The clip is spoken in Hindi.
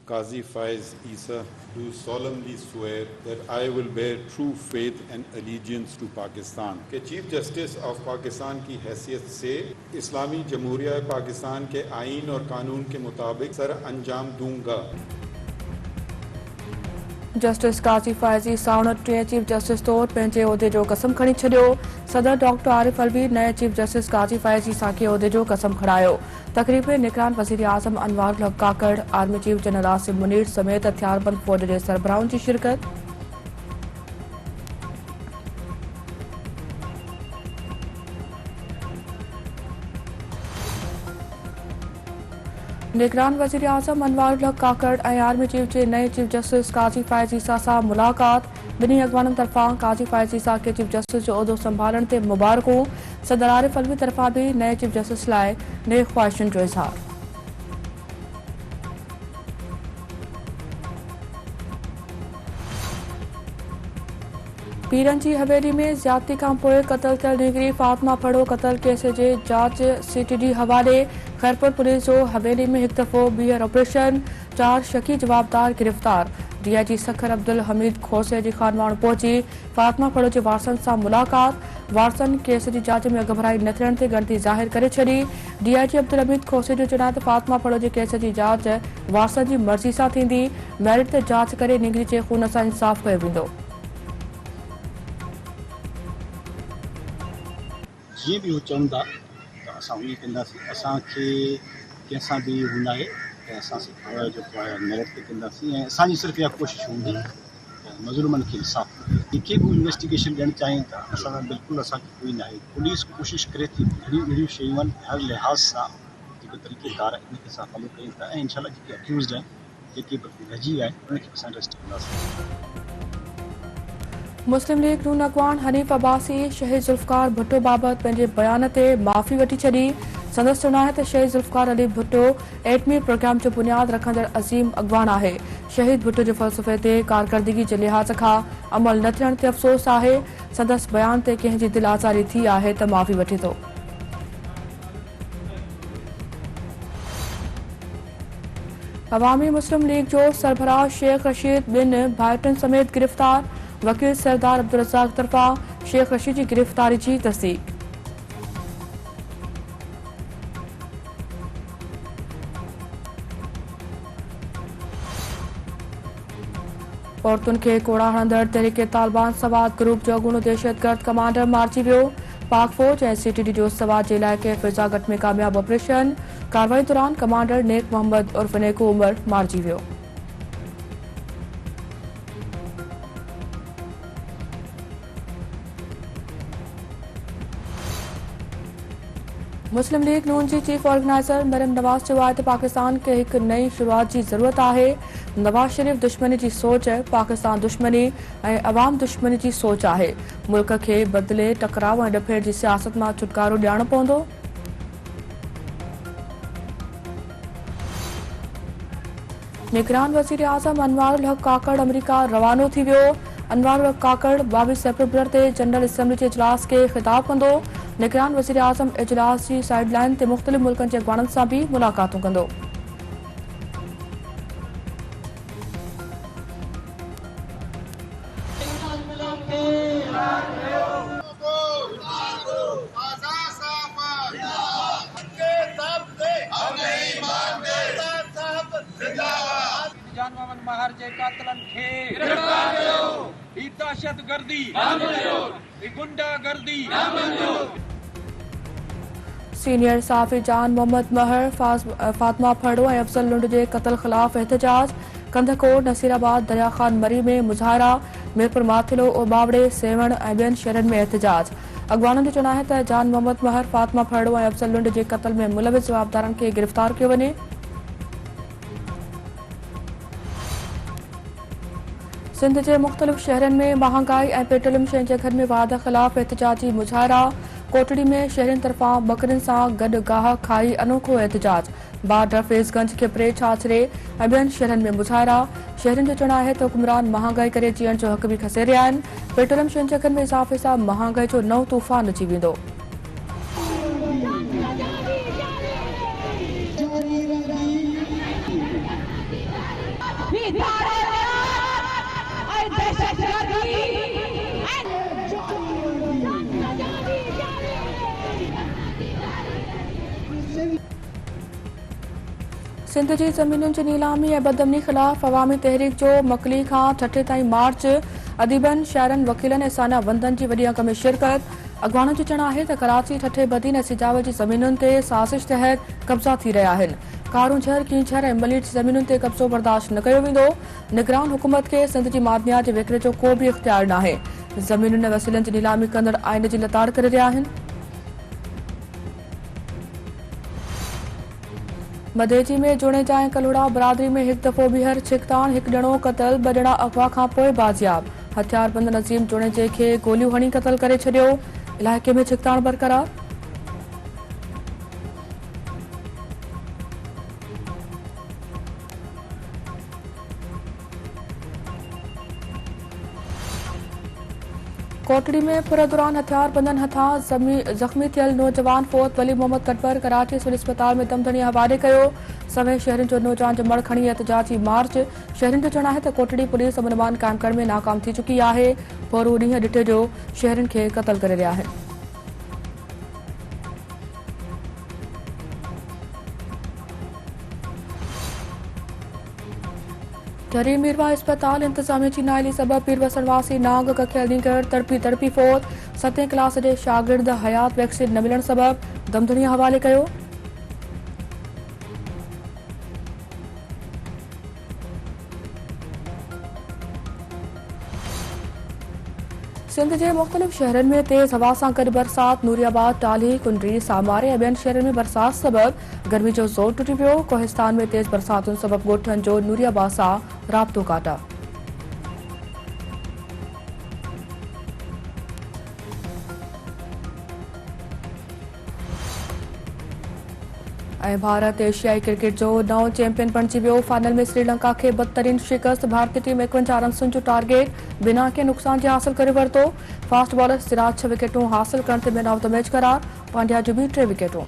Qazi Faiz Isa, do solemnly swear that I will bear true faith and allegiance to Pakistan कि चीफ जस्टिस ऑफ पाकिस्तान की हैसियत से इस्लामी जमहूरिया पाकिस्तान के आईन और कानून के मुताबिक सर अंजाम दूंगा। जस्टिस काजी फाइज़ी साउण टे चीफ जस्टिस तौर पंहिंजे उहिदे जो कसम खणी छॾियो। सदर डॉक्टर आरिफ अलवी नए चीफ जस्टिस काजी फाइज़ी सां उहिदे जो कसम खणायो। तकरीब में निगरान वज़ीर आज़म Anwarul Haq Kakar, army chief general Asim Munir समेत हथियारबंद फौज जे सरबराहुनि जी शिरकत। निगरान वज़ीर आज़म अनवारुल हक काकड़ ऐं आर्मी चीफ जे नए चीफ जस्टिस काजी फाइज़ ईसा सां मुलाक़ात। ॿिन्ही अॻवाननि तरफ़ां काजी फाइज़ ईसा खे चीफ जस्टिस जो उहिदो संभालण ते मुबारकूं। सदर आरिफ अलवी तरफ़ां बि नए चीफ जस्टिस लाइ नेक ख़्वाहिशुनि जो इज़हार। पीरन जी हवेली में ज़्यादती खां पोइ क़त्ल थियल निगरी फातिमा फड़ो क़त्ल केस जे जांच CTD हवाले। खैरपुर पुलिस जो हवेली में हिकु दफ़ो ॿीहर ऑपरेशन, 4 शकी जवाबदार गिरफ़्तार। DIG सखर अब्दुल हमीद खोसे जी खानवाण पहुची फातिमा फड़ो जे वारसनि सां मुलाक़ात। वारसनि केस जी जांच में घबराई न थियण ते ॻणती ज़ाहिर करे छॾी। DIG अब्दुल हमीद खोसे जो चवणु आहे त फातिमा फड़ो जे केस जी जांच वारसनि जी मर्ज़ी सां थींदी। मैरिट ते जांच करे निगरी जे खून सां इंसाफ़ कयो वेंदो। जीअं बि हू चवंदा त असां उहो कंदासीं। असांखे कंहिंसां बि हू न आहे त असां जेको आहे मेरिट ते कंदासीं ऐं असांजी सिर्फ़ु इहा कोशिशि हूंदी त मज़लूमनि खे इंसाफ़ जेके बि इन्वेस्टिगेशन ॾियणु चाहिनि था असां बिल्कुलु असांखे कोई न आहे। पुलिस कोशिशि करे थी अहिड़ियूं शयूं आहिनि हर लिहाज़ सां जेको तरीक़ेकार आहे इनखे असां फॉलो कयूं था ऐं इनशाला जेके अक्यूज़ड आहिनि जेके बि रहिजी आहे उनखे असां अरेस्ट कंदासीं। मुस्लिम लीग नून अॻवान हनीफ़ अब्बासी शहीद ज़ुल्फ़कार भुट्टो बाबति पंहिंजे बयान ते माफ़ी वठी छॾी। संदसि चवणु आहे त शहीद ज़ुल्फ़कार अली भुट्टो एटमी प्रोग्राम जो बुनियाद रखंदड़ अज़ीम अॻवान आहे। शहीद भुट्टो जे फ़लसफ़े ते कारकर्दगी जे लिहाज़ खां अमल न थियण ते अफ़सोस आहे। संदसि बयान ते कंहिंजी दिलि आज़ारी थी आहे त माफ़ी वठे थो। अवामी मुस्लिम लीग जो सरबराह शेख रशीद ॿिनि भाइटनि समेत गिरफ़्तार। वकील सरदार अब्दुल रज़ाक तरफ़ां शेख रशीद जी गिरफ़्तारी जी तस्दीक़। औरतुनि खे कोड़ा हणंदड़ तहरीके तालिबान सवाद ग्रुप जो अॻूणो दहशतगर्द कमांडर मारिजी वियो। पाक फौज ऐं CTD जो सवाद जे इलाइक़े फिज़ागट में कामयाब ऑपरेशन। कार्रवाई दौरान कमांडर नेक मोहम्मद उर्फ नेको उमर मारिजी वियो। मुस्लिम लीग नून जी चीफ ऑर्गेनाइज़र मरियम नवाज़ चयो आहे त पाकिस्तान खे हिकु नई शुरूआत जी ज़रूरत आहे। नवाज़ शरीफ़ दुश्मनी जी सोच, पाकिस्तान दुश्मनी ऐं अवाम दुश्मनी जी सोच आहे। मुल्क खे बदिले टकराव ऐं ॾफेड़ जी सियासत मां छुटकारो ॾियणो पवंदो। निगरान वज़ीर आज़म अनवारुल हक काकड़ अमरीका रवानो थी वियो। अनवारुल हक काकड़ 22 सेप्टेम्बर ते जनरल असेंबली जे इजलास खे ख़िताब कंदो। निगरान वज़ीर आज़म इजलास जी साइड लाइन ते मुख़्तलिफ़ मुल्कनि जे अॻवाननि सां बि मुलाक़ातूं कंदो। महर जे कातलनि खे गिरफ़्तार कयो। ही दहशतगर्दी मंज़ूर, ही गुंडागर्दी मंज़ूर। सीनियर सहाफ़ी जान मोहम्मद महर, फातिमा फड़ो ऐं अफज़ल लुंड जे क़त्ल ख़िलाफ़ एहतजाज। कंधकोट, नसीराबाद, दरिया खान मरी में मुज़ाहिरा। मीरपुर माथिलो, ओबावड़े, सेवण ऐं ॿियनि शहरनि में एहतजाज। अॻवाननि जो चवणु आहे त जान मोहम्मद महर, फातिमा फड़ो ऐं अफज़ल लुंड जे क़त्ल में मुलविस जवाबदारनि खे गिरफ़्तार कयो वञे। सिंध जे मुख़्तलिफ़ शहरनि में महांगाई ऐं पेट्रोलियम शयुनि जे अघनि में वाध ख़िलाफ़ एहतजाजी मुज़ाहिरा। कोटड़ी में शहरियुनि तरफ़ां बकरियुनि सां गॾु गाह खाई अनोखो एहतजाज। बाद हफ़ीज़गंज, खिपरे, छाछरे ऐं ॿियनि शहरनि में मुज़ाहिरा। शहरियुनि जो चवणु आहे त हुकुमरान महांगाई करे जीअण जो हक़ बि खसे रहिया आहिनि। पेट्रोलियम शयुनि जे अघनि में इज़ाफ़े सां महांगाई जो नओं तूफ़ान अची वेंदो। सिंध जी ज़मीनुनि जी नीलामी ऐं बदअमनी ख़िलाफ़ अवामी तहरीक जो मकली खां ठठे ताईं मार्च। अदीबनि, शाइरनि, वकीलनि ऐं साना वंदनि जी वॾी अंक में शिरकत। अॻवाननि जो चवणु आहे त कराची, ठठे बदीन ऐं सिजावर जी ज़मीनुनि ते साज़िश तहत कब्ज़ा थी रहिया आहिनि। कारूंझर, कींझर ऐं मलीट जी ज़मीनुनि ते कब्ज़ो बर्दाश्त न कयो वेंदो। निगरान हुकूमत खे सिंध जी मादनियात जे विकिरे जो को बि इख़्तियार नाहे। ज़मीनुनि ऐं वसीलनि जी नीलामी कंदड़ आइन जी लताड़ करे रहिया आहिनि। मधेजी में जुणेजा ऐं कलोड़ा बरादरी में हिकु दफ़ो ॿीहर छिकताण, हिकु ॼणो क़तल, ॿ ॼणा अगवा खां पोइ बाज़ियाब। हथियारबंद नज़ीम जुणेजे खे गोलियूं हणी क़तल करे छॾियो। इलाइक़े में छिकताण बरक़रार। कोटड़ी में पुर दौरान हथियारबंदनि हथां ज़ख़्मी थियल नौजवान फोत वली मोहम्मद कटबर कराची सिविल अस्पताल में दमदणी हवाले कयो। सवें शहरनि जो नौजवान जो मड़ खणी एहतजाजी मार्च। शहरनि जो चवणु आहे त कोटड़ी पुलिस अमन अमान क़ाइम करण में नाकाम थी चुकी आहे। पोरू ॾींहुं ॾिठे जो शहरनि खे क़तल करे रहिया आहिनि। टरी मीरवा अस्पताल इंतजामिया जी नाइली सबब पीरवसन वासी नांग कखियल नीगर तड़पी फोत। 7वीं क्लास जे शागिर्द हयात वैक्सीन न मिलण सबब दमदणी हवाले कयो। सिंध जे मुख़्तलिफ़ शहरनि में तेज़ हवा सां गॾु बरसात। नूरियाबाद, टाली, कुंडरी, सामारे ऐं ॿियनि शहरनि में बरसात सबब गर्मी जो ज़ोर टुटी पियो। कोहिस्तान में तेज़ बरसातुनि सबब ॻोठनि जो नूरियाबाद सां राब्तो काटा। ऐं भारत एशियाई क्रिकेट जो नओं चैंपियन बणिजी वियो। फाइनल में श्रीलंका खे बदतरीन शिकस्त। भारतीय टीम 51 रन्सुनि जो टारगेट बिना के नुक़सान जे हासिल करे वरितो। फास्ट बॉलर सिराज 6 विकेटूं हासिल करण ते मैन ऑफ द मैच करार। पांड्या जूं बि 3 विकेटूं।